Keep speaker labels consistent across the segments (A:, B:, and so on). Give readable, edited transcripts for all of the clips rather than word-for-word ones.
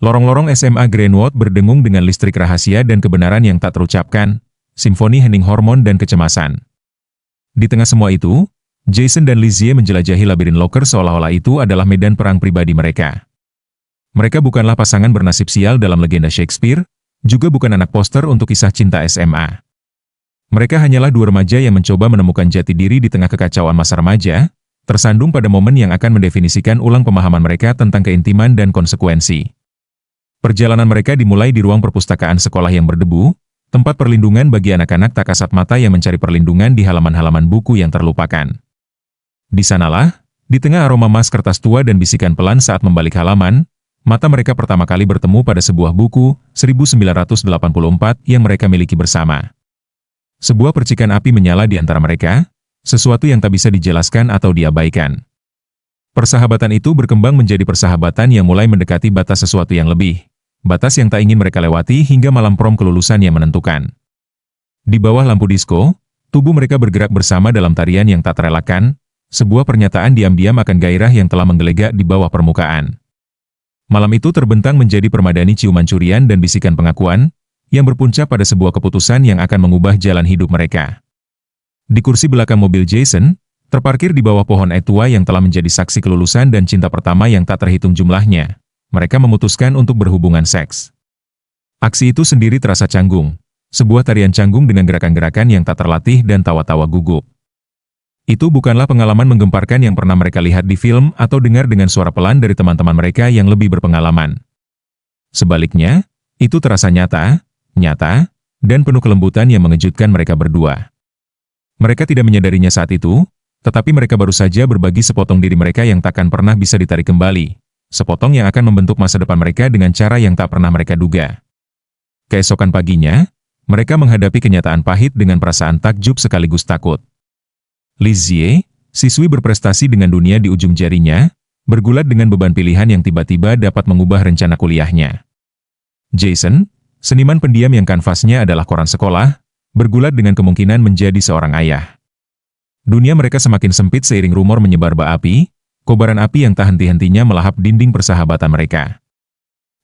A: Lorong-lorong SMA Greenwood berdengung dengan listrik rahasia dan kebenaran yang tak terucapkan, simfoni hening hormon dan kecemasan. Di tengah semua itu, Jason dan Lizzie menjelajahi labirin loker seolah-olah itu adalah medan perang pribadi mereka. Mereka bukanlah pasangan bernasib sial dalam legenda Shakespeare, juga bukan anak poster untuk kisah cinta SMA. Mereka hanyalah dua remaja yang mencoba menemukan jati diri di tengah kekacauan masa remaja, tersandung pada momen yang akan mendefinisikan ulang pemahaman mereka tentang keintiman dan konsekuensi. Perjalanan mereka dimulai di ruang perpustakaan sekolah yang berdebu, tempat perlindungan bagi anak-anak tak kasat mata yang mencari perlindungan di halaman-halaman buku yang terlupakan. Di sanalah, di tengah aroma mas kertas tua dan bisikan pelan saat membalik halaman, mata mereka pertama kali bertemu pada sebuah buku, 1984, yang mereka miliki bersama. Sebuah percikan api menyala di antara mereka, sesuatu yang tak bisa dijelaskan atau diabaikan. Persahabatan itu berkembang menjadi persahabatan yang mulai mendekati batas sesuatu yang lebih, batas yang tak ingin mereka lewati hingga malam prom kelulusan yang menentukan. Di bawah lampu disko, tubuh mereka bergerak bersama dalam tarian yang tak terelakkan, sebuah pernyataan diam-diam akan gairah yang telah menggelegak di bawah permukaan. Malam itu terbentang menjadi permadani ciuman curian dan bisikan pengakuan, yang berpuncak pada sebuah keputusan yang akan mengubah jalan hidup mereka. Di kursi belakang mobil Jason, terparkir di bawah pohon tua yang telah menjadi saksi kelulusan dan cinta pertama yang tak terhitung jumlahnya, mereka memutuskan untuk berhubungan seks. Aksi itu sendiri terasa canggung, sebuah tarian canggung dengan gerakan-gerakan yang tak terlatih dan tawa-tawa gugup. Itu bukanlah pengalaman menggemparkan yang pernah mereka lihat di film atau dengar dengan suara pelan dari teman-teman mereka yang lebih berpengalaman. Sebaliknya, itu terasa nyata, dan penuh kelembutan yang mengejutkan mereka berdua. Mereka tidak menyadarinya saat itu, tetapi mereka baru saja berbagi sepotong diri mereka yang takkan pernah bisa ditarik kembali, sepotong yang akan membentuk masa depan mereka dengan cara yang tak pernah mereka duga. Keesokan paginya, mereka menghadapi kenyataan pahit dengan perasaan takjub sekaligus takut. Lizzie, siswi berprestasi dengan dunia di ujung jarinya, bergulat dengan beban pilihan yang tiba-tiba dapat mengubah rencana kuliahnya. Jason, seniman pendiam yang kanvasnya adalah koran sekolah, bergulat dengan kemungkinan menjadi seorang ayah. Dunia mereka semakin sempit seiring rumor menyebar bak api, kobaran api yang tak henti-hentinya melahap dinding persahabatan mereka.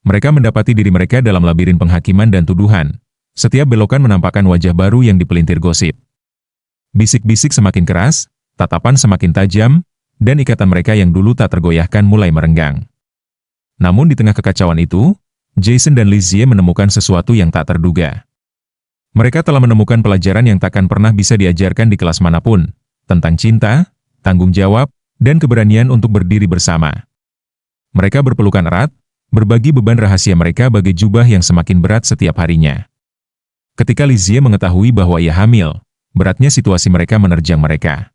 A: Mereka mendapati diri mereka dalam labirin penghakiman dan tuduhan. Setiap belokan menampakkan wajah baru yang dipelintir gosip. Bisik-bisik semakin keras, tatapan semakin tajam, dan ikatan mereka yang dulu tak tergoyahkan mulai merenggang. Namun di tengah kekacauan itu, Jason dan Lizzie menemukan sesuatu yang tak terduga. Mereka telah menemukan pelajaran yang takkan pernah bisa diajarkan di kelas manapun, tentang cinta, tanggung jawab, dan keberanian untuk berdiri bersama. Mereka berpelukan erat, berbagi beban rahasia mereka bagai jubah yang semakin berat setiap harinya. Ketika Lizzie mengetahui bahwa ia hamil, beratnya situasi mereka menerjang mereka.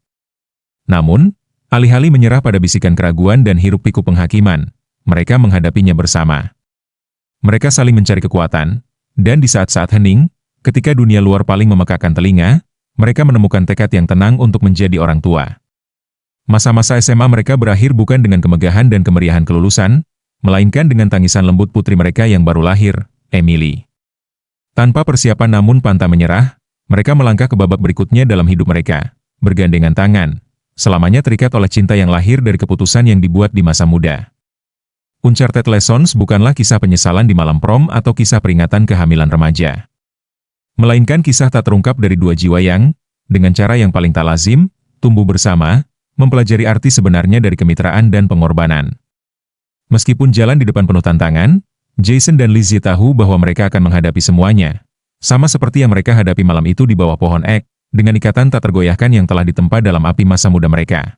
A: Namun, alih-alih menyerah pada bisikan keraguan dan hiruk-pikuk penghakiman, mereka menghadapinya bersama. Mereka saling mencari kekuatan, dan di saat-saat hening, ketika dunia luar paling memekakan telinga, mereka menemukan tekad yang tenang untuk menjadi orang tua. Masa-masa SMA mereka berakhir bukan dengan kemegahan dan kemeriahan kelulusan, melainkan dengan tangisan lembut putri mereka yang baru lahir, Emily. Tanpa persiapan namun pantang menyerah, mereka melangkah ke babak berikutnya dalam hidup mereka, bergandengan tangan, selamanya terikat oleh cinta yang lahir dari keputusan yang dibuat di masa muda. Uncharted Lessons bukanlah kisah penyesalan di malam prom atau kisah peringatan kehamilan remaja. Melainkan kisah tak terungkap dari dua jiwa yang, dengan cara yang paling tak lazim, tumbuh bersama, mempelajari arti sebenarnya dari kemitraan dan pengorbanan. Meskipun jalan di depan penuh tantangan, Jason dan Lizzie tahu bahwa mereka akan menghadapi semuanya, sama seperti yang mereka hadapi malam itu di bawah pohon ek, dengan ikatan tak tergoyahkan yang telah ditempa dalam api masa muda mereka.